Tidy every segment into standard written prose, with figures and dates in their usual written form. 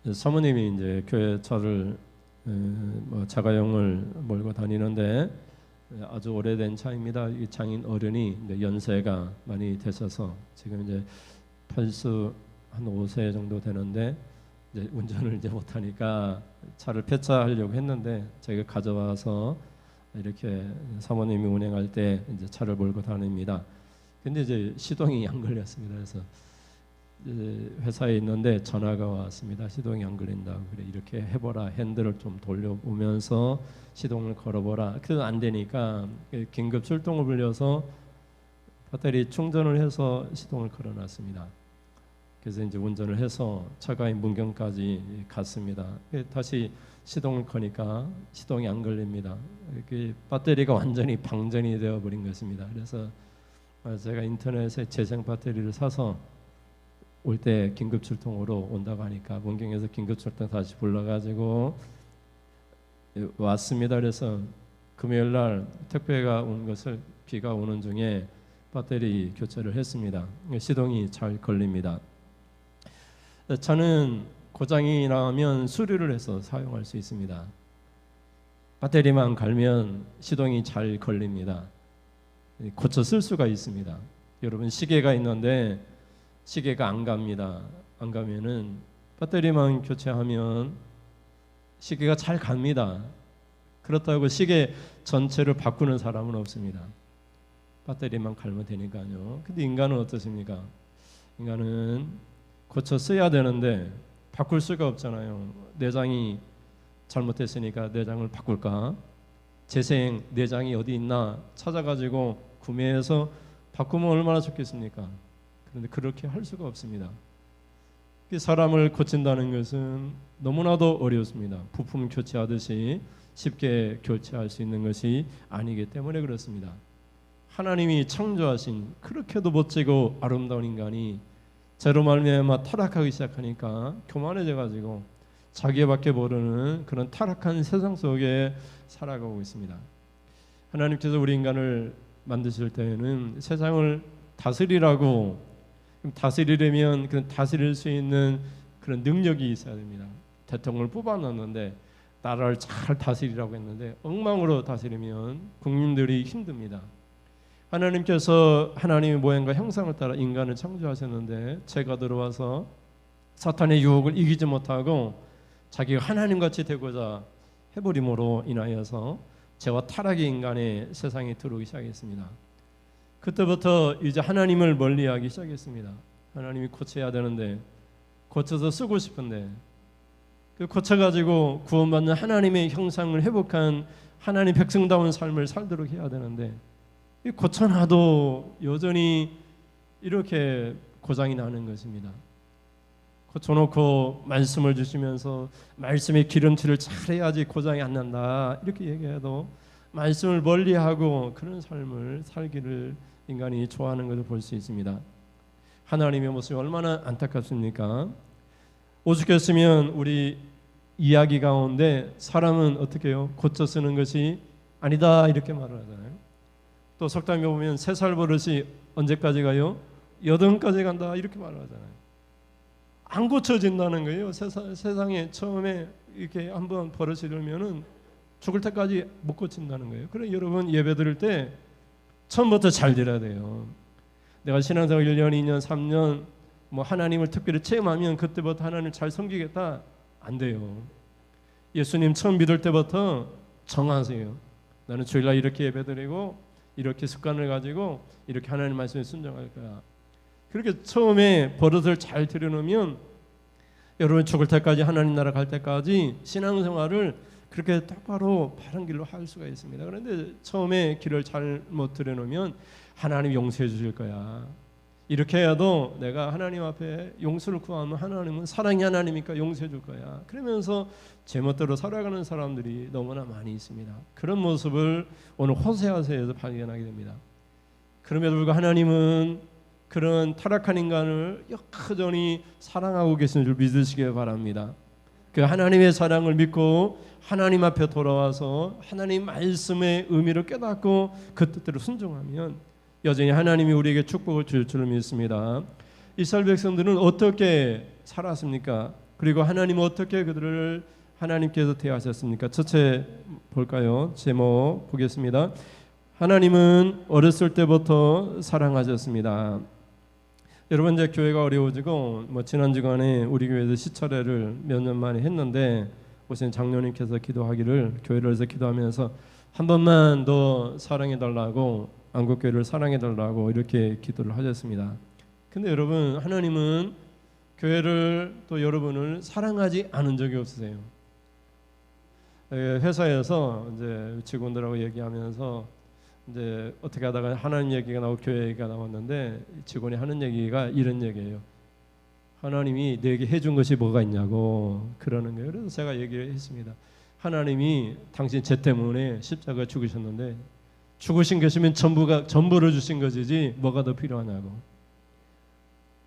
사모님이 이제 교회 차를 뭐 자가용을 몰고 다니는데 아주 오래된 차입니다. 이 장인 어른이 이제 연세가 많이 되셔서 지금 이제 팔수 한 5세 정도 되는데 이제 운전을 이제 못하니까 차를 폐차하려고 했는데 제가 가져와서 이렇게 사모님이 운행할 때 이제 차를 몰고 다닙니다. 근데 이제 시동이 안 걸렸습니다. 그래서 회사에 있는데 전화가 왔습니다. 시동이 안 걸린다고. 그래 이렇게 해보라. 핸들을 좀 돌려보면서 시동을 걸어보라. 그래도 안 되니까 긴급 출동을 불려서 배터리 충전을 해서 시동을 걸어놨습니다. 그래서 이제 운전을 해서 차가인 문경까지 갔습니다. 다시 시동을 거니까 시동이 안 걸립니다. 배터리가 완전히 방전이 되어버린 것입니다. 그래서 제가 인터넷에 재생 배터리를 사서 올 때 긴급 출동으로 온다고 하니까 문경에서 긴급 출동 다시 불러가지고 왔습니다. 그래서 금요일 날 택배가 온 것을 비가 오는 중에 배터리 교체를 했습니다. 시동이 잘 걸립니다. 차는 고장이 나면 수리를 해서 사용할 수 있습니다. 배터리만 갈면 시동이 잘 걸립니다. 고쳐 쓸 수가 있습니다. 여러분 시계가 있는데 시계가 안 갑니다. 안 가면은 배터리만 교체하면 시계가 잘 갑니다. 그렇다고 시계 전체를 바꾸는 사람은 없습니다. 배터리만 갈면 되니까요. 근데 인간은 어떻습니까? 인간은 고쳐 써야 되는데 바꿀 수가 없잖아요. 내장이 잘못됐으니까 내장을 바꿀까? 재생 내장이 어디 있나 찾아가지고 구매해서 바꾸면 얼마나 좋겠습니까? 그런데 그렇게 할 수가 없습니다. 사람을 고친다는 것은 너무나도 어렵습니다. 부품 교체하듯이 쉽게 교체할 수 있는 것이 아니기 때문에 그렇습니다. 하나님이 창조하신 그렇게도 멋지고 아름다운 인간이 죄로 말미암아 타락하기 시작하니까 교만해져 가지고 자기밖에 모르는 그런 타락한 세상 속에 살아가고 있습니다. 하나님께서 우리 인간을 만드실 때에는 세상을 다스리라고 다스리려면 그 다스릴 수 있는 그런 능력이 있어야 됩니다. 대통령을 뽑아놨는데 나라를 잘 다스리라고 했는데 엉망으로 다스리면 국민들이 힘듭니다. 하나님께서 하나님의 모양과 형상을 따라 인간을 창조하셨는데 죄가 들어와서 사탄의 유혹을 이기지 못하고 자기가 하나님같이 되고자 해버림으로 인하여서 죄와 타락의 인간의 세상에 들어오기 시작했습니다. 그때부터 이제 하나님을 멀리하기 시작했습니다. 하나님이 고쳐야 되는데 고쳐서 쓰고 싶은데 그 고쳐가지고 구원받는 하나님의 형상을 회복한 하나님 백성다운 삶을 살도록 해야 되는데 고쳐놔도 여전히 이렇게 고장이 나는 것입니다. 고쳐놓고 말씀을 주시면서 말씀의 기름칠을 잘해야지 고장이 안 난다 이렇게 얘기해도 말씀을 멀리하고 그런 삶을 살기를 인간이 좋아하는 것을 볼 수 있습니다. 하나님의 모습이 얼마나 안타깝습니까? 오죽했으면 우리 이야기 가운데 사람은 어떻게 해요? 고쳐 쓰는 것이 아니다 이렇게 말을 하잖아요. 또 석담에 보면 3살 버릇이 언제까지 가요? 8까지 간다 이렇게 말을 하잖아요. 안 고쳐진다는 거예요. 세상에 처음에 이렇게 한번 버릇이 들면은 죽을 때까지 못 고친다는 거예요. 그래 여러분 예배 드릴 때 처음부터 잘 들어야 돼요. 내가 신앙생활 1년, 2년, 3년 뭐 하나님을 특별히 체험하면 그때부터 하나님을 잘 섬기겠다 안 돼요. 예수님 처음 믿을 때부터 정하세요. 나는 주일날 이렇게 예배 드리고 이렇게 습관을 가지고 이렇게 하나님 말씀에 순종할 거야. 그렇게 처음에 버릇을 잘 들여놓으면 여러분 죽을 때까지 하나님 나라 갈 때까지 신앙생활을 그렇게 똑바로 바른 길로 할 수가 있습니다. 그런데 처음에 길을 잘못 들여놓으면 하나님 용서해 주실 거야. 이렇게 해도 내가 하나님 앞에 용서를 구하면 하나님은 사랑의 하나님이니까 용서해 줄 거야. 그러면서 제멋대로 살아가는 사람들이 너무나 많이 있습니다. 그런 모습을 오늘 호세아서에서 발견하게 됩니다. 그럼에도 불구하고 하나님은 그런 타락한 인간을 여전히 사랑하고 계신 줄 믿으시기 바랍니다. 그 하나님의 사랑을 믿고 하나님 앞에 돌아와서 하나님 말씀의 의미를 깨닫고 그 뜻대로 순종하면 여전히 하나님이 우리에게 축복을 줄 줄을 믿습니다. 이스라엘 백성들은 어떻게 살았습니까? 그리고 하나님은 어떻게 그들을 하나님께서 대하셨습니까? 첫째 볼까요? 제목 보겠습니다. 하나님은 어렸을 때부터 사랑하셨습니다. 여러분, 이제 교회가 어려워지고 지난 주간에 우리 교회에서 시차례를 몇 년 만에 했는데 오신 장로님께서 기도하기를, 교회를 해서 기도하면서 한 번만 더 사랑해 달라고, 안국교회를 사랑해 달라고 이렇게 기도를 하셨습니다. 근데 여러분, 하나님은 교회를 또 여러분을 사랑하지 않은 적이 없으세요. 회사에서 이제 직원들하고 얘기하면서 이제 어떻게 하다가 하나님 얘기가 나오고 교회 얘기가 나왔는데 직원이 하는 얘기가 이런 얘기예요. 하나님이 내게 해준 것이 뭐가 있냐고 그러는 거예요. 그래서 제가 얘기를 했습니다. 하나님이 당신 죄 때문에 십자가 죽으셨는데 죽으신 것이면 전부를 주신 것이지 뭐가 더 필요하냐고.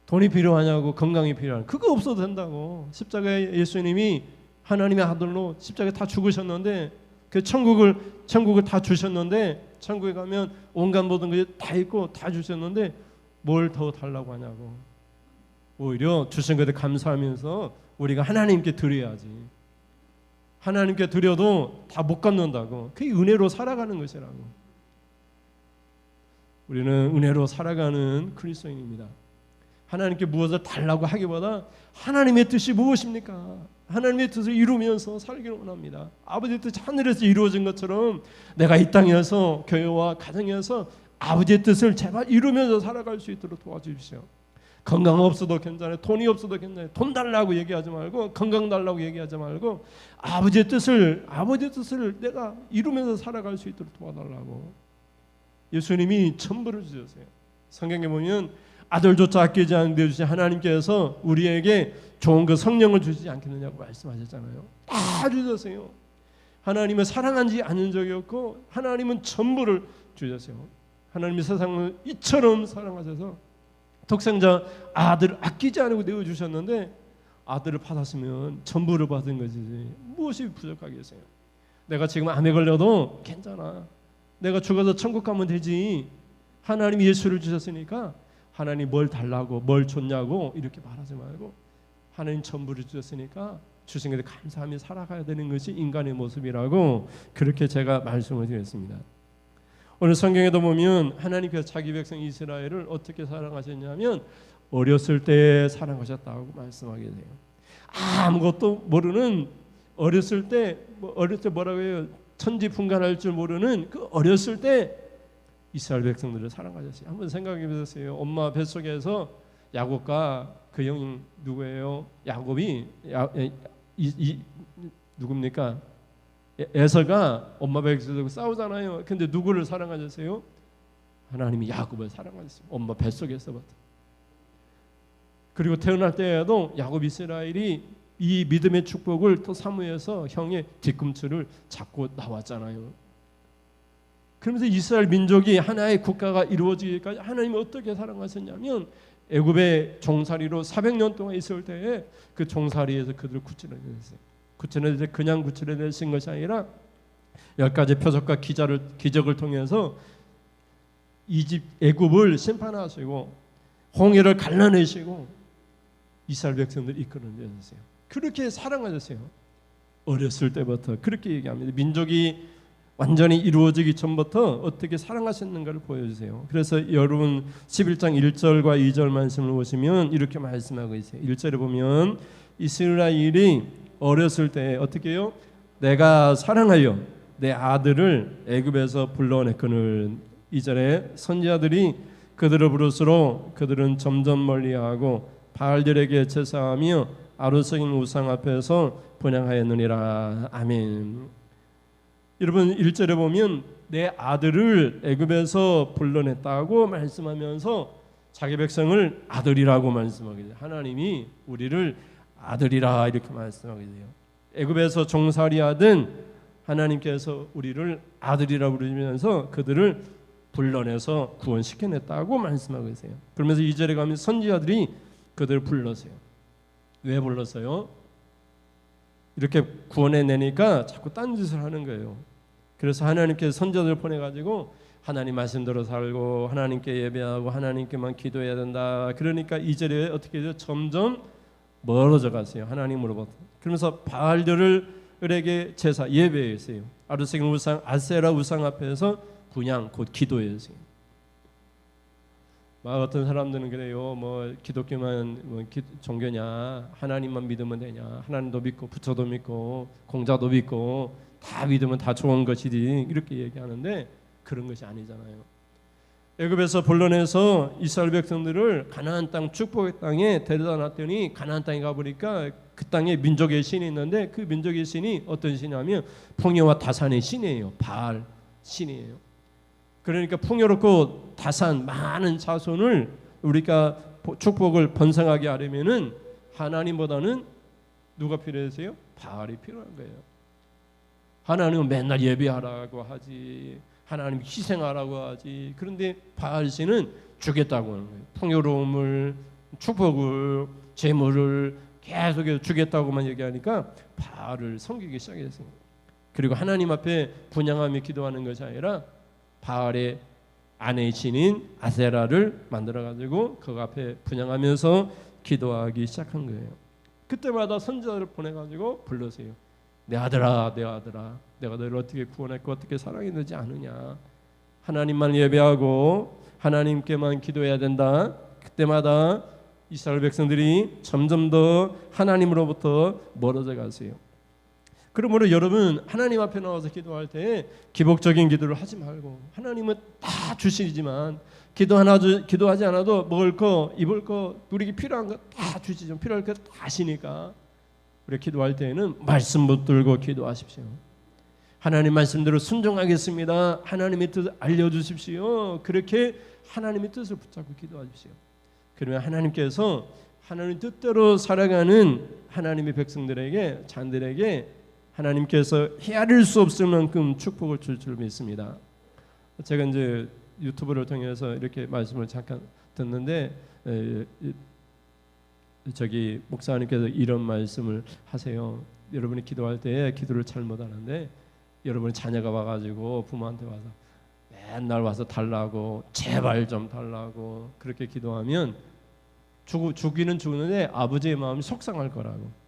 돈이 필요하냐고, 건강이 필요하냐고. 그거 없어도 된다고. 십자가에 예수님이 하나님의 아들로 십자가에 다 죽으셨는데 그 천국을 다 주셨는데 천국에 가면 온갖 모든 것이 다 있고 다 주셨는데 뭘 더 달라고 하냐고. 오히려 주신 것에 감사하면서 우리가 하나님께 드려야지. 하나님께 드려도 다 못 갚는다고. 그게 은혜로 살아가는 것이라고. 우리는 은혜로 살아가는 그리스도인입니다. 하나님께 무엇을 달라고 하기보다 하나님의 뜻이 무엇입니까? 하나님의 뜻을 이루면서 살기를 원합니다. 아버지의 뜻이 하늘에서 이루어진 것처럼 내가 이 땅에서 교회와 가정에서 아버지의 뜻을 제발 이루면서 살아갈 수 있도록 도와주십시오. 건강 없어도 괜찮아요. 돈이 없어도 괜찮아요. 돈 달라고 얘기하지 말고, 건강 달라고 얘기하지 말고 아버지의 뜻을 내가 이루면서 살아갈 수 있도록 도와달라고. 예수님이 전부를 주셨어요. 성경에 보면 아들조차 아끼지 않는데 주신 하나님께서 우리에게 좋은 그 성령을 주시지 않겠느냐고 말씀하셨잖아요. 다 주셨어요. 하나님은 사랑하지 않은 적이 없고 하나님은 전부를 주셨어요. 하나님이 세상을 이처럼 사랑하셔서 독생자 아들을 아끼지 않고 내어주셨는데 아들을 받았으면 전부를 받은 것이지 무엇이 부족하겠어요. 내가 지금 암에 걸려도 괜찮아. 내가 죽어서 천국 가면 되지. 하나님이 예수를 주셨으니까 하나님 뭘 달라고 뭘 줬냐고 이렇게 말하지 말고 하나님 전부를 주셨으니까 주신 것에 감사하며 살아가야 되는 것이 인간의 모습이라고 그렇게 제가 말씀을 드렸습니다. 오늘 성경에도 보면 하나님께서 자기 백성 이스라엘을 어떻게 사랑하셨냐면 어렸을 때 사랑하셨다고 말씀하게 돼요. 아무것도 모르는 어렸을 때 뭐라고 해요? 천지분간할 줄 모르는 그 어렸을 때 이스라엘 백성들을 사랑하셨어요. 한번 생각해 보세요. 엄마 뱃속에서 야곱과 그 형이 누구예요? 야곱이 누굽니까? 에서가 엄마 뱃속에서 싸우잖아요. 근데 누구를 사랑하셨어요? 하나님이 야곱을 사랑하셨어요. 엄마 뱃속에서부터. 그리고 태어날 때에도 야곱 이스라엘이 이 믿음의 축복을 또 사모해서 형의 뒤꿈치를 잡고 나왔잖아요. 그러면서 이스라엘 민족이 하나의 국가가 이루어지기까지 하나님이 어떻게 사랑하셨냐면 애굽의 종살이로 400년 동안 있을 때에 그 종살이에서 그들을 구출해냈어요. 구출해낼 때 그냥 구출해내신 것이 아니라 10가지 표적과 기적을 통해서 애굽을 심판하시고 홍해를 갈라내시고 이스라엘 백성들을 이끌어내셨어요. 그렇게 사랑하셨어요. 어렸을 때부터 그렇게 얘기합니다. 민족이 완전히 이루어지기 전부터 어떻게 사랑하셨는가를 보여주세요. 그래서 여러분 11장 1절과 2절 말씀을 보시면 이렇게 말씀하고 있어요. 1절에 보면 이스라엘이 어렸을 때 어떻게 해요? 내가 사랑하여 내 아들을 애굽에서 불러냈거늘. 2절에 선지자들이 그들을 부를수록 그들은 점점 멀리하고 바알들에게 제사하며 아루석인 우상 앞에서 분향하였느니라. 아멘. 여러분 1절에 보면 내 아들을 애굽에서 불러냈다고 말씀하면서 자기 백성을 아들이라고 말씀하게 돼요. 하나님이 우리를 아들이라 이렇게 말씀하게 돼요. 애굽에서 종살이하던 하나님께서 우리를 아들이라 부르면서 그들을 불러내서 구원시켜냈다고 말씀하고 계세요. 그러면서 2절에 가면 선지자들이 그들을 불렀어요. 왜 불렀어요? 이렇게 구원해내니까 자꾸 딴짓을 하는 거예요. 그래서 하나님께서 선지자들을 보내가지고 하나님 말씀대로 살고 하나님께 예배하고 하나님께만 기도해야 된다. 그러니까 2절에 어떻게 해요? 점점 멀어져 갔어요. 하나님으로부터. 그러면서 바알들에게 제사 예배했어요. 아르색 우상 아세라 우상 앞에서 분향 곧 기도했어요. 막 어떤 사람들은 그래요. 뭐 기독교만 종교냐, 하나님만 믿으면 되냐, 하나님도 믿고 부처도 믿고 공자도 믿고 다 믿으면 다 좋은 것이지, 이렇게 얘기하는데 그런 것이 아니잖아요. 애굽에서 불러내서 이스라엘 백성들을 가나안 땅 축복의 땅에 데려다 놨더니 가나안 땅에 가보니까 그 땅에 민족의 신이 있는데 그 민족의 신이 어떤 신이냐면 풍요와 다산의 신이에요. 바알 신이에요. 그러니까 풍요롭고 다산 많은 자손을 우리가 축복을 번성하게 하려면은 하나님보다는 누가 필요하세요? 바알이 필요한 거예요. 하나님은 맨날 예배하라고 하지, 하나님 희생하라고 하지. 그런데 바알 신은 주겠다고 하는 거예요. 풍요로움을, 축복을, 재물을 계속해서 주겠다고만 얘기하니까 바알을 섬기기 시작했어요. 그리고 하나님 앞에 분향하며 기도하는 것이 아니라 바알의 아내의 신인 아세라를 만들어가지고 그 앞에 분향하면서 기도하기 시작한 거예요. 그때마다 선지자를 보내가지고 불러세요. 내 아들아, 내 아들아, 내가 너를 어떻게 구원했고 어떻게 사랑했는지 아느냐. 하나님만 예배하고 하나님께만 기도해야 된다. 그때마다 이스라엘 백성들이 점점 더 하나님으로부터 멀어져 가세요. 그러므로 여러분, 하나님 앞에 나와서 기도할 때 기복적인 기도를 하지 말고, 하나님은 다 주시지만 기도하지 않아도 먹을 거, 입을 거, 우리에게 필요한 거 다 주시죠. 필요할 거 다 하시니까 우리 기도할 때에는 말씀 붙들고 기도하십시오. 하나님 말씀대로 순종하겠습니다. 하나님의 뜻을 알려주십시오. 그렇게 하나님의 뜻을 붙잡고 기도하십시오. 그러면 하나님께서 하나님 뜻대로 살아가는 하나님의 백성들에게, 자녀들에게 하나님께서 헤아릴 수 없을 만큼 축복을 줄 줄 믿습니다. 제가 이제 유튜브를 통해서 이렇게 말씀을 잠깐 듣는데 저기 목사님께서 이런 말씀을 하세요. 여러분이 기도할 때 기도를 잘못하는데 여러분의 자녀가 와가지고 부모한테 와서 맨날 와서 달라고, 제발 좀 달라고 그렇게 기도하면 주기는 주는데 아버지의 마음이 속상할 거라고.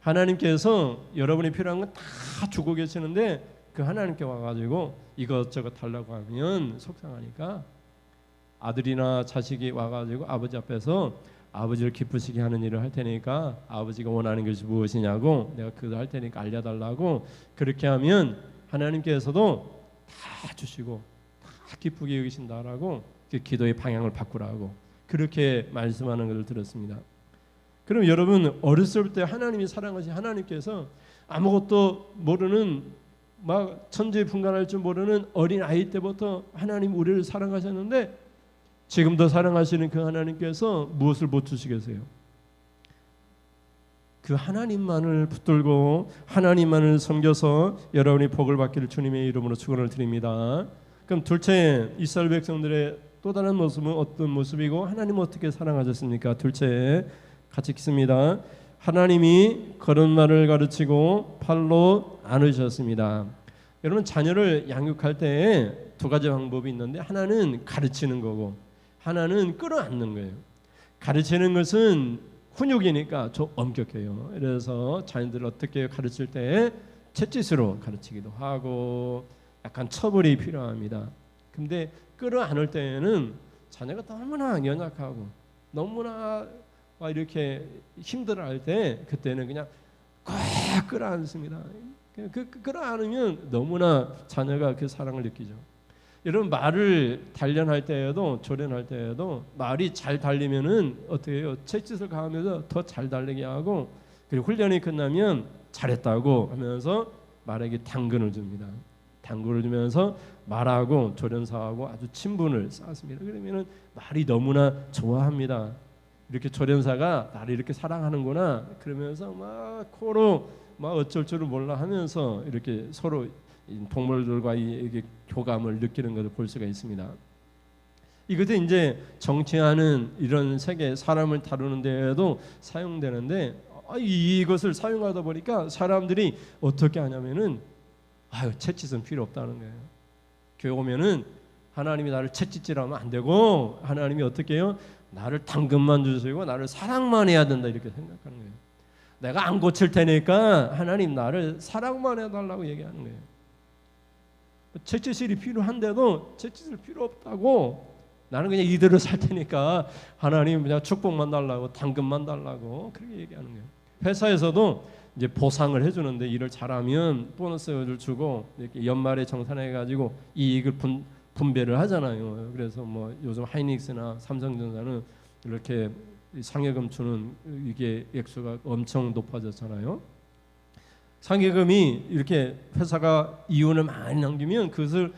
하나님께서 여러분이 필요한 건 다 주고 계시는데 그 하나님께 와가지고 이것저것 달라고 하면 속상하니까 아들이나 자식이 와가지고 아버지 앞에서 아버지를 기쁘시게 하는 일을 할 테니까 아버지가 원하는 것이 무엇이냐고 내가 그거 할 테니까 알려달라고 그렇게 하면 하나님께서도 다 주시고 다 기쁘게 여기신다라고 그 기도의 방향을 바꾸라고 그렇게 말씀하는 것을 들었습니다. 그럼 여러분, 어렸을 때 하나님이 사랑하신 하나님께서 아무것도 모르는 막 천지분간할 줄 모르는 어린 아이 때부터 하나님 우리를 사랑하셨는데 지금도 사랑하시는 그 하나님께서 무엇을 못 주시겠어요? 그 하나님만을 붙들고 하나님만을 섬겨서 여러분이 복을 받기를 주님의 이름으로 축원을 드립니다. 그럼 둘째, 이스라엘 백성들의 또 다른 모습은 어떤 모습이고 하나님은 어떻게 사랑하셨습니까? 둘째, 같이 읽습니다. 하나님이 거룩한 말을 가르치고 팔로 안으셨습니다. 여러분, 자녀를 양육할 때 두 가지 방법이 있는데 하나는 가르치는 거고 하나는 끌어안는 거예요. 가르치는 것은 훈육이니까 좀 엄격해요. 그래서 자녀들을 어떻게 가르칠 때 채찍으로 가르치기도 하고 약간 처벌이 필요합니다. 근데 끌어안을 때에는 자녀가 너무나 연약하고 너무나 이렇게 힘들어할 때 그때는 그냥 꽉 끌어안습니다. 끌어안으면 너무나 자녀가 그 사랑을 느끼죠. 여러분, 말을 단련할 때에도 조련할 때에도 말이 잘 달리면은 어떻게 해요? 채찍을 가하면서 더 잘 달리게 하고 그리고 훈련이 끝나면 잘했다고 하면서 말에게 당근을 줍니다. 당근을 주면서 말하고 조련사하고 아주 친분을 쌓습니다. 그러면은 말이 너무나 좋아합니다. 이렇게 조련사가 나를 이렇게 사랑하는구나 그러면서 막 코로 막 어쩔 줄을 몰라 하면서 이렇게 서로 동물들과 이게 교감을 느끼는 것을 볼 수가 있습니다. 이것도 이제 정치하는 이런 세계 사람을 다루는 데에도 사용되는데 이것을 사용하다 보니까 사람들이 어떻게 하냐면은 채찍은 필요 없다는 거예요. 교회 오면은 하나님이 나를 채찍질하면 안 되고 하나님이 어떻게 해요? 나를 당근만 주시고 나를 사랑만 해야 된다 이렇게 생각하는 거예요. 내가 안 고칠 테니까 하나님 나를 사랑만 해달라고 얘기하는 거예요. 채찍질이 필요한데도 채찍질 필요 없다고, 나는 그냥 이대로 살 테니까 하나님 그냥 축복만 달라고, 당근만 달라고 그렇게 얘기하는 거예요. 회사에서도 이제 보상을 해주는데 일을 잘하면 보너스를 주고 이렇게 연말에 정산해가지고 이익을 분배를 하잖아요. 그래서 뭐 요즘 하이닉스나 삼성전자는 이렇게 상여금 주는 이게 액수가 엄청 높아졌잖아요. 상여금이 이렇게 회사가 이윤을 많이 남기면 그것을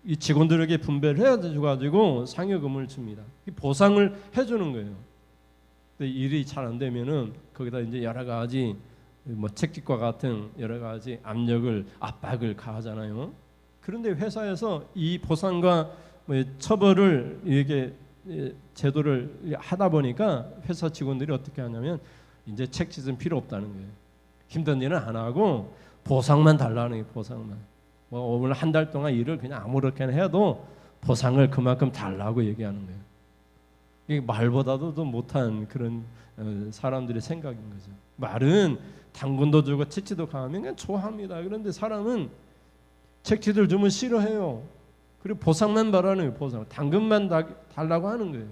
이 직원들에게 분배를 해가지고 상여금을 줍니다. 보상을 해주는 거예요. 근데 일이 잘 안 되면은 거기다 이제 여러 가지 뭐 책찍과 같은 여러 가지 압박을 가하잖아요. 그런데 회사에서 이 보상과 뭐 처벌을 이렇게 제도를 하다 보니까 회사 직원들이 어떻게 하냐면 이제 책짓은 필요 없다는 거예요. 힘든 일은 안 하고 보상만 달라는 거예요. 보상만. 뭐 오늘 한 달 동안 일을 그냥 아무렇게나 해도 보상을 그만큼 달라고 얘기하는 거예요. 이게 말보다도 더 못한 그런 사람들의 생각인 거죠. 말은 당근도 주고 채찍도 강하면 그냥 좋아합니다. 그런데 사람은 채찍을 주면 싫어해요. 그리고 보상만 바라는 거예요. 보상. 당근만 달라고 하는 거예요.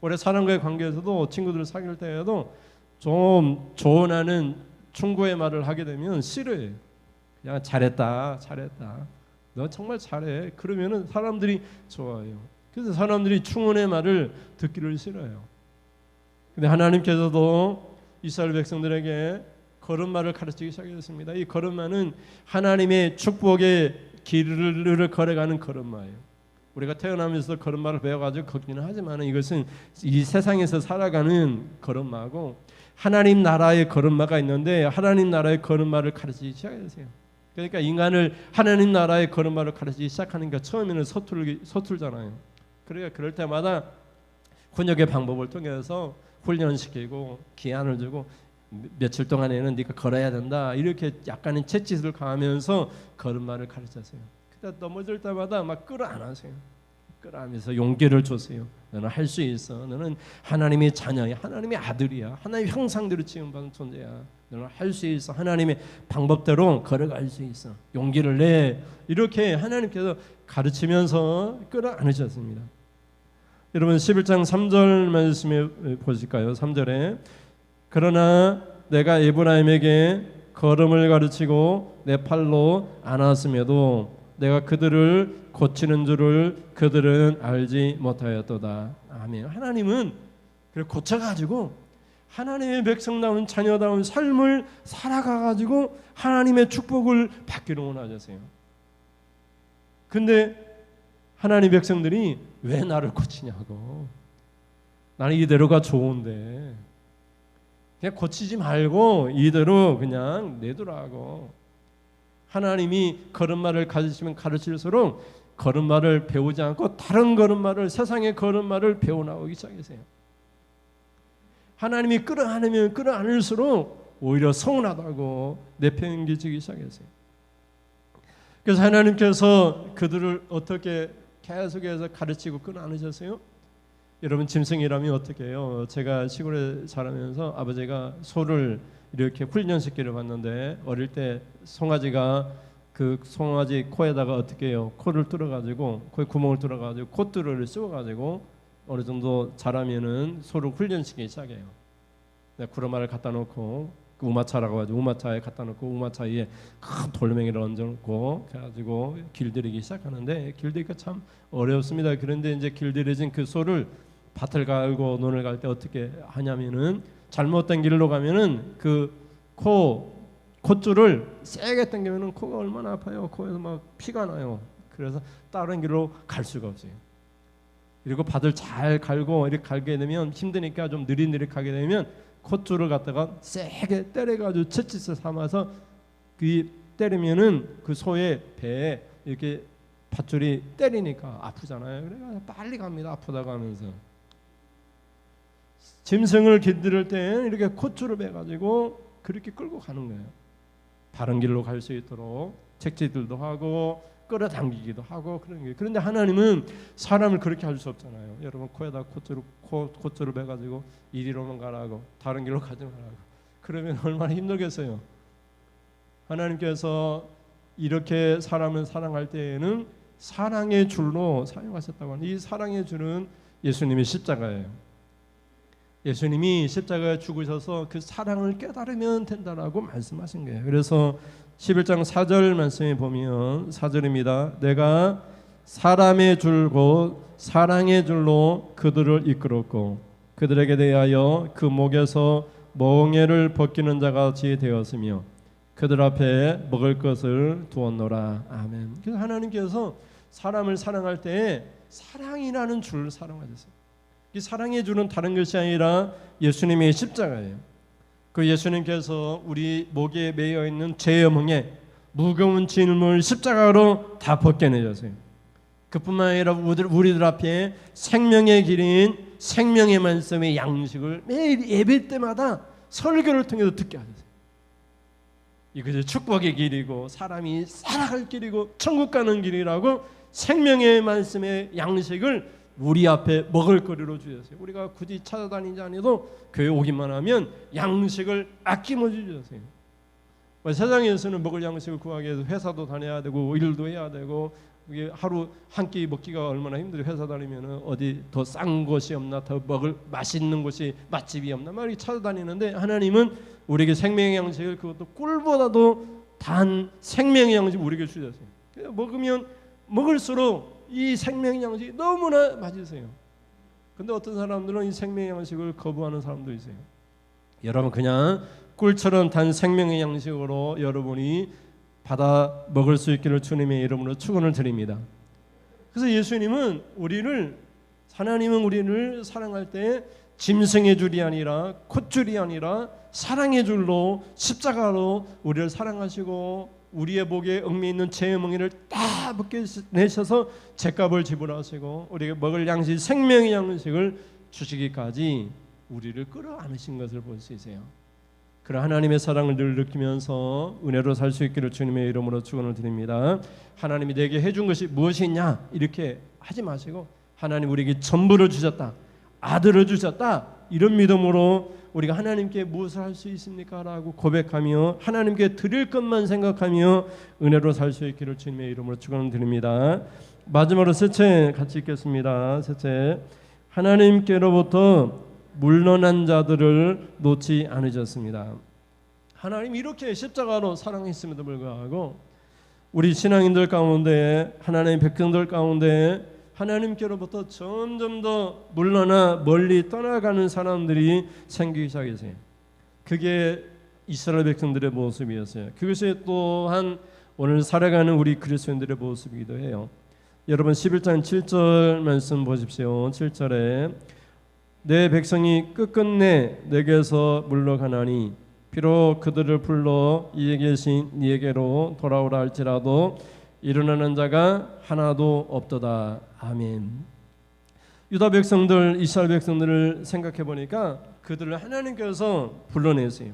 올해 사람과의 관계에서도 친구들 사귈 때에도 좀 조언하는 충고의 말을 하게 되면 싫어해요. 그냥 잘했다, 너 정말 잘해. 그러면은 사람들이 좋아해요. 그래서 사람들이 충언의 말을 듣기를 싫어해요. 근데 하나님께서도 이스라엘 백성들에게 거듭말을 가르치기 시작했습니다. 이 거듭말은 하나님의 축복의 길을 걸어가는 거듭말이에요. 우리가 태어나면서 거듭말을 배워가지고 걷기는 하지만 이것은 이 세상에서 살아가는 거듭말하고 하나님 나라의 거듭말가 있는데 하나님 나라의 거듭말을 가르치기 시작했어요. 그러니까 인간을 하나님 나라의 거듭말을 가르치기 시작하니까 처음에는 서툴잖아요. 그러니까 그럴 때마다 훈육의 방법을 통해서 훈련시키고 기한을 주고 며칠 동안에는 네가 걸어야 된다 이렇게 약간의 채찍을 가하면서 거듭말을 가르쳤어요. 그때 넘어질 때마다 막 끌어안으세요. 끌어안면서 용기를 주세요. 너는 할 수 있어. 너는 하나님의 자녀야. 하나님의 아들이야. 하나님의 형상대로 지음받은 존재야. 너는 할 수 있어. 하나님의 방법대로 걸어갈 수 있어. 용기를 내. 이렇게 하나님께서 가르치면서 끌어안으셨습니다. 여러분 11장 3절 말씀에 보실까요? 3절에 그러나 내가 에브라임에게 걸음을 가르치고 내 팔로 안았음에도 내가 그들을 고치는 줄을 그들은 알지 못하였도다. 아멘. 하나님은 고쳐가지고 하나님의 백성다운 자녀다운 삶을 살아가가지고 하나님의 축복을 받기를 원하셨어요. 근데 하나님 백성들이 왜 나를 고치냐고. 나는 이대로가 좋은데 그냥 고치지 말고 이대로 그냥 내두라고. 하나님이 걸음마를 가르치면 가르칠수록 걸음마를 배우지 않고 다른 걸음마를, 세상의 걸음마를 배워나오기 시작했어요. 하나님이 끌어안으면 끌어안을수록 오히려 서운하다고 내팽개치기 시작했어요. 그래서 하나님께서 그들을 어떻게 계속해서 가르치고 끌어안으셨어요? 여러분 짐승이라면 어떻게 해요? 제가 시골에 자라면서 아버지가 소를 이렇게 훈련시키러 갔는데 어릴 때 송아지가 그 송아지 코에다가 어떻게 해요? 코를 뚫어가지고 코에 구멍을 뚫어가지고 콧뚜루를 씌워가지고 어느 정도 자라면은 소를 훈련시키기 시작해요. 구르마를 갖다 놓고 그 우마차라고 하죠. 우마차에 갖다 놓고 우마차 위에 큰 돌멩이를 얹어놓고 그래가지고 길들이기 시작하는데 길들이기가 참 어렵습니다. 그런데 이제 길들여진 그 소를 밭을 갈고 논을 갈 때 어떻게 하냐면은 잘못된 길로 가면은 그 콧줄을 세게 당기면은 코가 얼마나 아파요. 코에서 막 피가 나요. 그래서 다른 길로 갈 수가 없어요. 그리고 밭을 잘 갈고 이렇게 갈게 되면 힘드니까 좀 느릿느릿 가게 되면 콧줄을 갖다가 세게 때려가지고 채찍을 삼아서 그 때리면은 그 소의 배에 이렇게 밧줄이 때리니까 아프잖아요. 그래서 빨리 갑니다. 아프다고 하면서. 짐승을 길들일 때는 이렇게 콧줄을 매가지고 그렇게 끌고 가는 거예요. 바른 길로 갈 수 있도록 책지들도 하고 끌어당기기도 하고 그런 게. 그런데 하나님은 사람을 그렇게 할 수 없잖아요. 여러분 코에다 콧줄을 매가지고 이리로만 가라고 다른 길로 가지 말라고. 그러면 얼마나 힘들겠어요. 하나님께서 이렇게 사람을 사랑할 때에는 사랑의 줄로 사용하셨다고 하는, 이 사랑의 줄은 예수님의 십자가예요. 예수님이 십자가에 죽으셔서 그 사랑을 깨달으면 된다라고 말씀하신 거예요. 그래서 11장 4절 말씀에 보면 4절입니다. 내가 사람의 줄 곧 사랑의 줄로 그들을 이끌었고 그들에게 대하여 그 목에서 멍에를 벗기는 자같이 되었으며 그들 앞에 먹을 것을 두었노라. 아멘. 그래서 하나님께서 사람을 사랑할 때에 사랑이라는 줄을 사랑하셨어요. 이 사랑의 줄은 다른 것이 아니라 예수님의 십자가예요. 그 예수님께서 우리 목에 매여 있는 죄의 멍에 무거운 짐을 십자가로 다 벗겨내셨어요. 그뿐만 아니라 우리들 앞에 생명의 길인 생명의 말씀의 양식을 매일 예배 때마다 설교를 통해서 듣게 하셨어요. 이것이 축복의 길이고 사람이 살아갈 길이고 천국 가는 길이라고 생명의 말씀의 양식을 우리 앞에 먹을거리로 주셨어요. 우리가 굳이 찾아다니지 않아도 교회 오기만 하면 양식을 아낌없이 주셨어요. 세상에서는 먹을 양식을 구하기 위해서 회사도 다녀야 되고 일도 해야 되고, 이게 하루 한 끼 먹기가 얼마나 힘들어요. 회사 다니면 어디 더 싼 곳이 없나, 더 먹을 맛있는 곳이 맛집이 없나 막 이렇게 찾아다니는데, 하나님은 우리에게 생명의 양식을, 그것도 꿀보다도 단 생명의 양식을 우리에게 주셨어요. 먹으면 먹을수록 이 생명의 양식이 너무나 맛있어요. 근데 어떤 사람들은 이 생명의 양식을 거부하는 사람도 있어요. 여러분, 그냥 꿀처럼 단 생명의 양식으로 여러분이 받아 먹을 수 있기를 주님의 이름으로 축원을 드립니다. 그래서 예수님은 하나님은 우리를 사랑할 때 짐승의 줄이 아니라 콧줄이 아니라 사랑의 줄로 십자가로 우리를 사랑하시고 우리의 목에 얽매 있는 죄의 멍에를 다 벗겨내셔서 죄값을 지불하시고 우리에게 먹을 양식, 생명의 양식을 주시기까지 우리를 끌어안으신 것을 볼 수 있어요. 그런 하나님의 사랑을 늘 느끼면서 은혜로 살 수 있기를 주님의 이름으로 축원을 드립니다. 하나님이 내게 해준 것이 무엇이냐 이렇게 하지 마시고, 하나님 우리에게 전부를 주셨다, 아들을 주셨다, 이런 믿음으로 우리가 하나님께 무엇을 할 수 있습니까? 라고 고백하며 하나님께 드릴 것만 생각하며 은혜로 살 수 있기를 주님의 이름으로 축원을 드립니다. 마지막으로 셋째 같이 읽겠습니다. 셋째, 하나님께로부터 물러난 자들을 놓지 않으셨습니다. 하나님 이렇게 십자가로 사랑했음에도 불구하고 우리 신앙인들 가운데, 하나님의 백성들 가운데 하나님께로부터 점점 더 물러나 멀리 떠나가는 사람들이 생기기 시작했어요. 그게 이스라엘 백성들의 모습이었어요. 그것이 또한 오늘 살아가는 우리 그리스도인들의 모습이기도 해요. 여러분 11장 7절 말씀 보십시오. 7절에 내 백성이 끝끝내 내게서 물러가나니 비록 그들을 불러 이에 계신 네게로 돌아오라 할지라도 일어나는 자가 하나도 없도다. 아멘. 유다 백성들, 이스라엘 백성들을 생각해 보니까 그들을 하나님께서 불러내세요.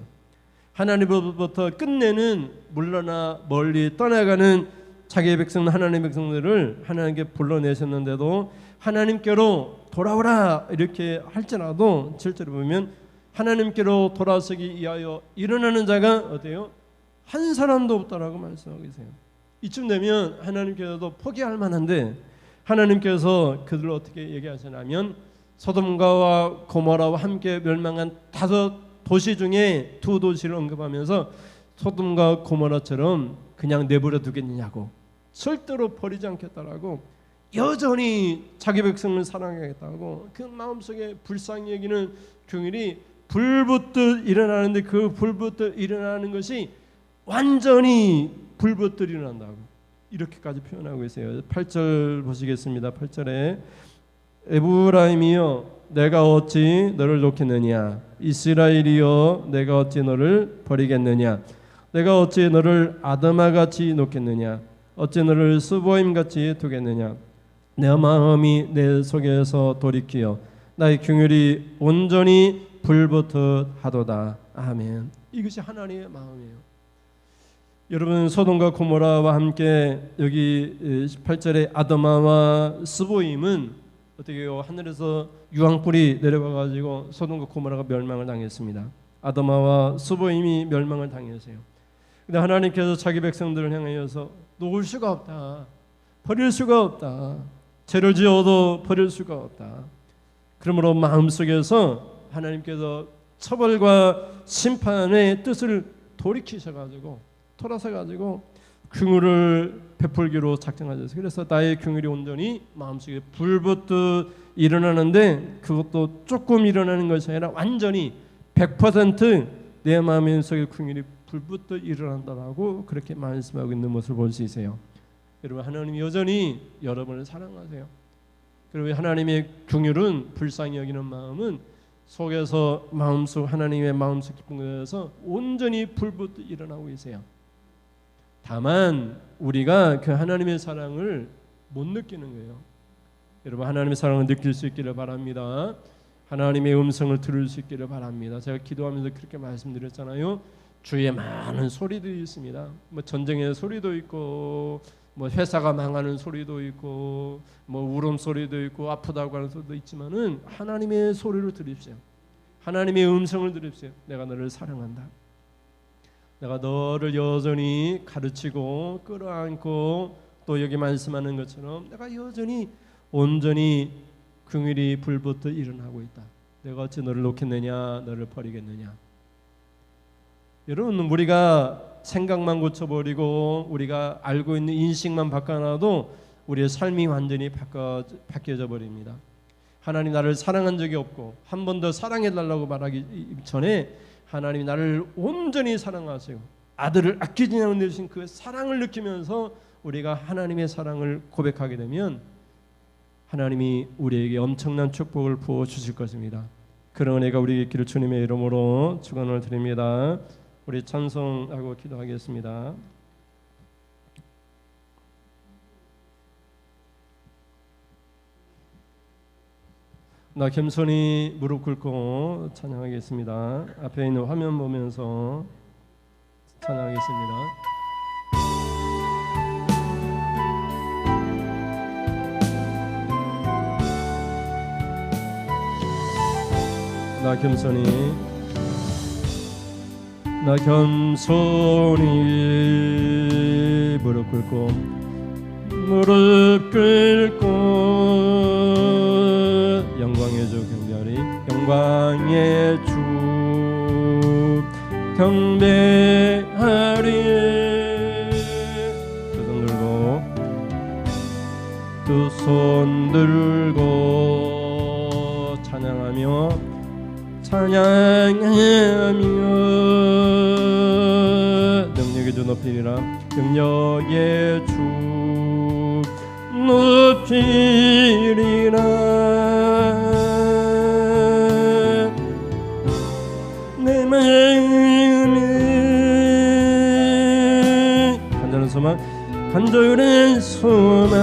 하나님으로부터 끝내는 물러나 멀리 떠나가는 자기의 백성, 하나님의 백성들을 하나님께 불러내셨는데도 하나님께로 돌아오라 이렇게 할지라도 7절에 보면 하나님께로 돌아서기 위하여 일어나는 자가 어때요? 한 사람도 없다라고 말씀하고 계세요. 이쯤 되면 하나님께서도 포기할 만한데 하나님께서 그들을 어떻게 얘기하시냐면 소돔과 고모라와 함께 멸망한 5 도시 중에 2 도시를 언급하면서 소돔과 고모라처럼 그냥 내버려 두겠느냐고, 절대로 버리지 않겠다라고, 여전히 자기 백성을 사랑하겠다고 그 마음속에 불쌍히 여기는 긍휼이 불붙듯 일어나는데, 그 불붙듯 일어나는 것이 완전히 불붙듯 일어난다고 이렇게까지 표현하고 있어요. 8절 보시겠습니다. 8절에 에브라임이여 내가 어찌 너를 놓겠느냐, 이스라엘이여 내가 어찌 너를 버리겠느냐, 내가 어찌 너를 아드마같이 놓겠느냐, 어찌 너를 스보임같이 두겠느냐, 내 마음이 내 속에서 돌이키어 나의 긍휼이 온전히 불붙듯 하도다. 아멘. 이것이 하나님의 마음이에요. 여러분, 소돔과 고모라와 함께 여기 18절에 아도마와 스보임은 어떻게 해요? 하늘에서 유황불이 내려와 가지고 소돔과 고모라가 멸망을 당했습니다. 아도마와 스보임이 멸망을 당했어요. 근데 하나님께서 자기 백성들을 향하여서 놓을 수가 없다, 버릴 수가 없다, 죄를 지어도 버릴 수가 없다. 그러므로 마음속에서 하나님께서 처벌과 심판의 뜻을 돌이키셔가지고 돌아서가지고 긍휼을 베풀기로 작정하셨어요. 그래서 나의 긍휼이 온전히 마음속에 불붙듯 일어나는데, 그것도 조금 일어나는 것이 아니라 완전히 100% 내 마음속에 긍휼이 불붙듯 일어난다라고 그렇게 말씀하고 있는 모습을 볼 수 있어요. 여러분, 하나님이 여전히 여러분을 사랑하세요. 그리고 하나님의 긍휼은 불쌍히 여기는 마음은 속에서 마음속 하나님의 마음속 깊은 곳에서 온전히 불붙듯 일어나고 계세요. 다만 우리가 그 하나님의 사랑을 못 느끼는 거예요. 여러분, 하나님의 사랑을 느낄 수 있기를 바랍니다. 하나님의 음성을 들을 수 있기를 바랍니다. 제가 기도하면서 그렇게 말씀드렸잖아요. 주위에 많은 소리들이 있습니다. 뭐 전쟁의 소리도 있고, 뭐 회사가 망하는 소리도 있고, 뭐 울음소리도 있고, 아프다고 하는 소리도 있지만은 하나님의 소리를 들으십시오. 하나님의 음성을 들으십시오. 내가 너를 사랑한다. 내가 너를 여전히 가르치고 끌어안고, 또 여기 말씀하는 것처럼 내가 여전히 온전히 긍휼이 불붙듯 일어나고 있다. 내가 어찌 너를 놓겠느냐, 너를 버리겠느냐. 여러분, 우리가 생각만 고쳐버리고 우리가 알고 있는 인식만 바꿔놔도 우리의 삶이 완전히 바뀌어져 버립니다. 하나님 나를 사랑한 적이 없고 한 번 더 사랑해달라고 말하기 전에 하나님이 나를 온전히 사랑하시고 아들을 아끼지 않는 대신 그 사랑을 느끼면서 우리가 하나님의 사랑을 고백하게 되면 하나님이 우리에게 엄청난 축복을 부어주실 것입니다. 그런 은혜가 우리에게 있기를 주님의 이름으로 축원을 드립니다. 우리 찬송하고 기도하겠습니다. 나 겸손히 무릎 꿇고 찬양하겠습니다. 앞에 있는 화면 보면서 찬양하겠습니다. 나 겸손히 무릎 꿇고 영광의 주 경배하리. 영광의 주 경배하리. 두 손 들고 찬양하며 능력의 주 높이리라. 능력의 주 높이리라. 내 마음에 간절한 소망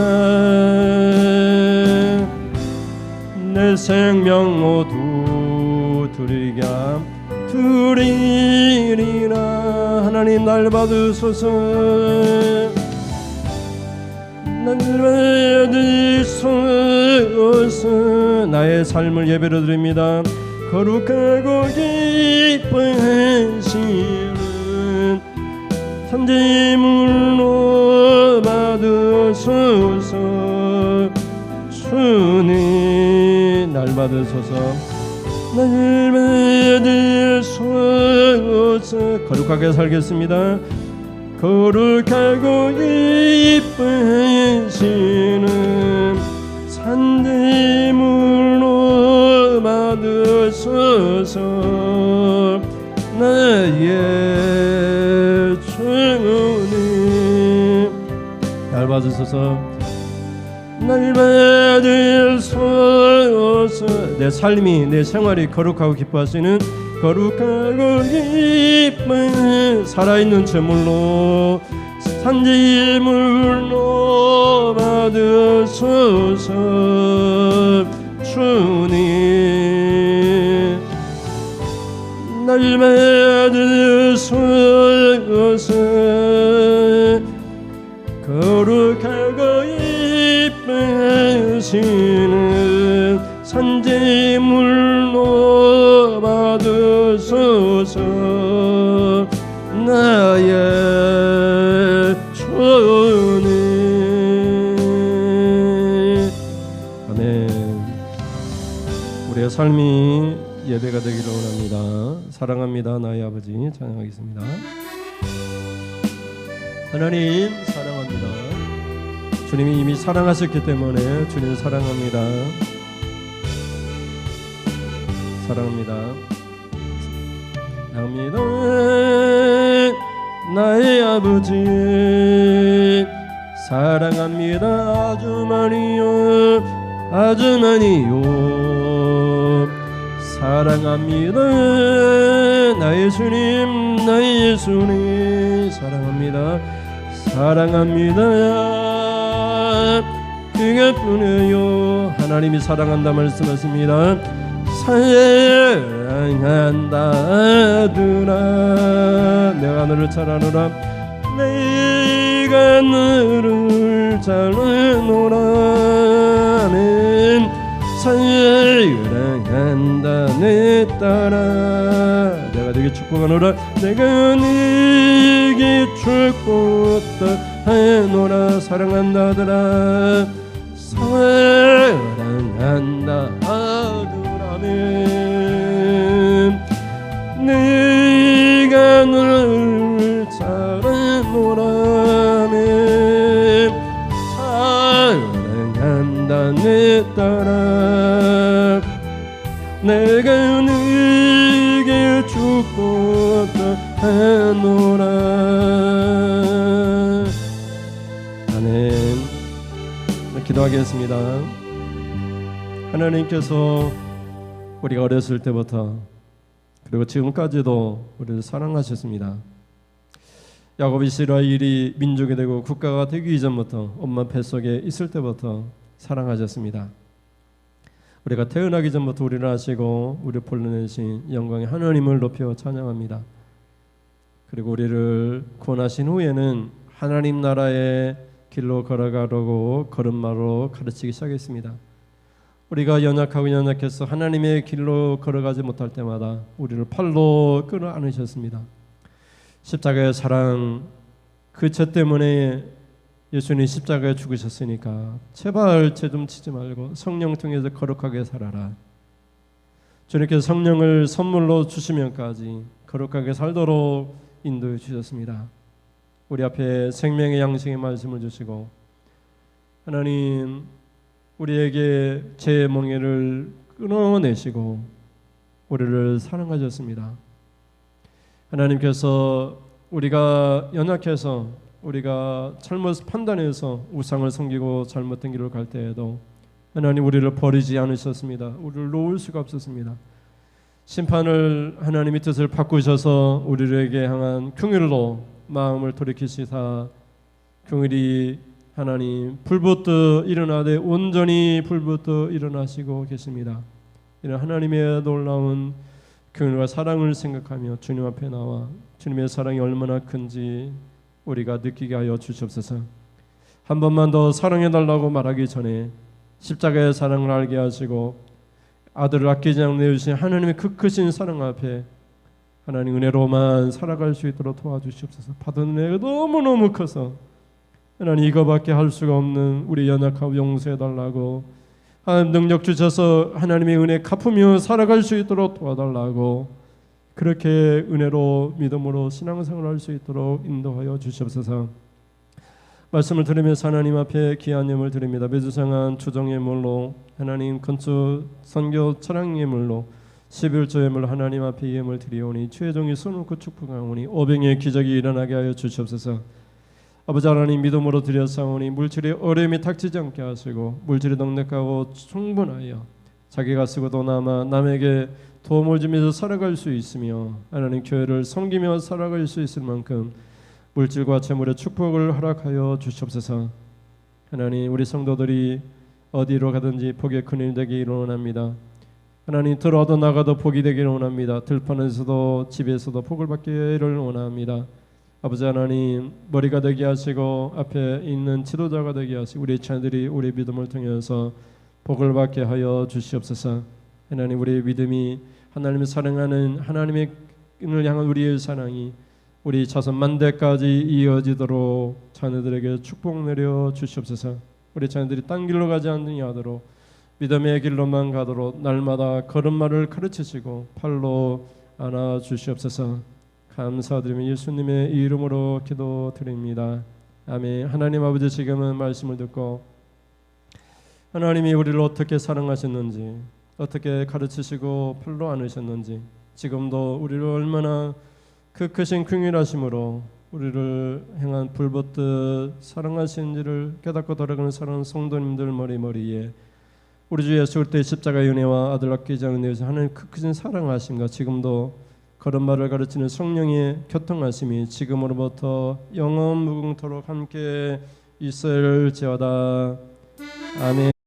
내 생명 모두 드리리라. 하나님 날 받으소서. 날 받으소서. 나의 삶을 예배로 드립니다. 거룩하고 기뻐하시는 산제물로 받으소서. 주님 날 받으소서. 날 받으소서. 거룩하게 살겠습니다. 거룩하고 기뻐하시는 산제물로 받으소서. 나의 주님 날 받으소서. 날 받으소서. 내 삶이 내 생활이 거룩하고 기뻐하시는 거룩하고 기쁜 살아있는 제물로 산제물로 받으소서. 주님 날 받으소서. 주셔서 거룩하고 이쁘시는 산제물로 받으소서. 나의 주님. 아멘. 우리의 삶이 예배가 되기를 원합니다. 사랑합니다 나의 아버지. 찬양하겠습니다. 하나님 사랑합니다. 주님이 이미 사랑하셨기 때문에 주님 사랑합니다. 사랑합니다. 사랑합니다 나의 아버지. 사랑합니다 아주 많이요 아주 많이요. 사랑합니다 나의 주님 나의 예수님. 사랑합니다 사랑합니다 그것뿐이요. 하나님이 사랑한다 말씀하십니다. 사랑한다 아들아 내가 너를 잘 아노라. 내가 너를 잘 아노라는 사랑한다 내 딸아 내가 네게 축복하노라. 내가 네게 축복하노라. 사랑한다 아들아 사랑한다 아들아멘. 내가 너를 사랑하노라멘. 사랑한다 내 딸아 내가 네게 축복하노라. 아멘. 기도하겠습니다. 하나님께서 우리가 어렸을 때부터 그리고 지금까지도 우리를 사랑하셨습니다. 야곱 이스라엘이 민족이 되고 국가가 되기 이전부터 엄마 뱃속에 있을 때부터 사랑하셨습니다. 우리가 태어나기 전부터 우리를 아시고 우리를 불러내신 영광의 하나님을 높여 찬양합니다. 그리고 우리를 구원하신 후에는 하나님 나라의 길로 걸어가려고 걸음마로 가르치기 시작했습니다. 우리가 연약하고 연약해서 하나님의 길로 걸어가지 못할 때마다 우리를 팔로 끌어안으셨습니다. 십자가의 사랑, 그 죄 때문에 예수님 십자가에 죽으셨으니까 제발 죄 좀 치지 말고 성령 통해서 거룩하게 살아라. 주님께서 성령을 선물로 주시면까지 거룩하게 살도록 인도해 주셨습니다. 우리 앞에 생명의 양식의 말씀을 주시고 하나님 우리에게 죄의 멍에를 끊어내시고 우리를 사랑하셨습니다. 하나님께서 우리가 연약해서 우리가 잘못 판단해서 우상을 섬기고 잘못된 길로 갈 때에도 하나님 우리를 버리지 않으셨습니다. 우리를 놓을 수가 없었습니다. 심판을 하나님의 뜻을 바꾸셔서 우리에게 향한 긍휼로 마음을 돌이키시사 긍휼이 하나님 불붙어 일어나되 온전히 불붙어 일어나시고 계십니다. 이런 하나님의 놀라운 긍휼과 사랑을 생각하며 주님 앞에 나와 주님의 사랑이 얼마나 큰지 우리가 느끼게 하여 주시옵소서. 한 번만 더 사랑해달라고 말하기 전에 십자가의 사랑을 알게 하시고 아들을 아끼지 않고 내주신 하나님의 그 크신 사랑 앞에 하나님 은혜로만 살아갈 수 있도록 도와주시옵소서. 받은 은혜가 너무너무 커서 하나님 이거밖에 할 수가 없는 우리 연약하고 용서해달라고 하나님 능력 주셔서 하나님의 은혜 갚으며 살아갈 수 있도록 도와달라고 그렇게 은혜로 믿음으로 신앙생활을 할 수 있도록 인도하여 주시옵소서. 말씀을 들으면서 하나님 앞에 귀한 예물 드립니다. 매주 상한 주정 예물로 하나님 건축 선교 차량 예물로 11조 예물 하나님 앞에 예물 드리오니 주의 종이 손을 놓고 축복하오니 오병의 기적이 일어나게 하여 주시옵소서. 아버지 하나님 믿음으로 드렸사오니 물질의 어려움이 닥치지 않게 하시고 물질이 넉넉하고 충분하여 자기가 쓰고도 남아 남에게 도움을 주면서 살아갈 수 있으며 하나님 교회를 섬기며 살아갈 수 있을 만큼 물질과 재물의 축복을 허락하여 주시옵소서. 하나님 우리 성도들이 어디로 가든지 복의 근원이 되기를 원합니다. 하나님 들어도 나가도 복이 되기를 원합니다. 들판에서도 집에서도 복을 받기를 원합니다. 아버지 하나님, 머리가 되게 하시고 앞에 있는 지도자가 되게 하시고 우리 자녀들이 우리 믿음을 통해서 복을 받게 하여 주시옵소서. 하나님, 우리의 믿음이 하나님을 사랑하는 하나님을 향한 우리의 사랑이 우리 자손 만대까지 이어지도록 자녀들에게 축복 내려 주시옵소서. 우리 자녀들이 딴 길로 가지 않느냐 하도록 믿음의 길로만 가도록 날마다 걸음마를 가르치시고 팔로 안아 주시옵소서. 감사드리며 예수님의 이름으로 기도드립니다. 아멘. 하나님 아버지, 지금은 말씀을 듣고 하나님이 우리를 어떻게 사랑하셨는지, 어떻게 가르치시고 팔로 안으셨는지, 지금도 우리를 얼마나 그 크신 긍휼하심으로 우리를 향한 불붙듯 사랑하시는지를 깨닫고 돌아가는 사랑하는 성도님들 머리머리에 우리 주 예수 그리스도의 십자가의 은혜와 아들 아끼지 않은 데서 하나님 그 크신 사랑하심과 지금도 걸음마를 가르치는 성령의 교통하심이 지금으로부터 영원 무궁토록 함께 있을지어다. 아멘.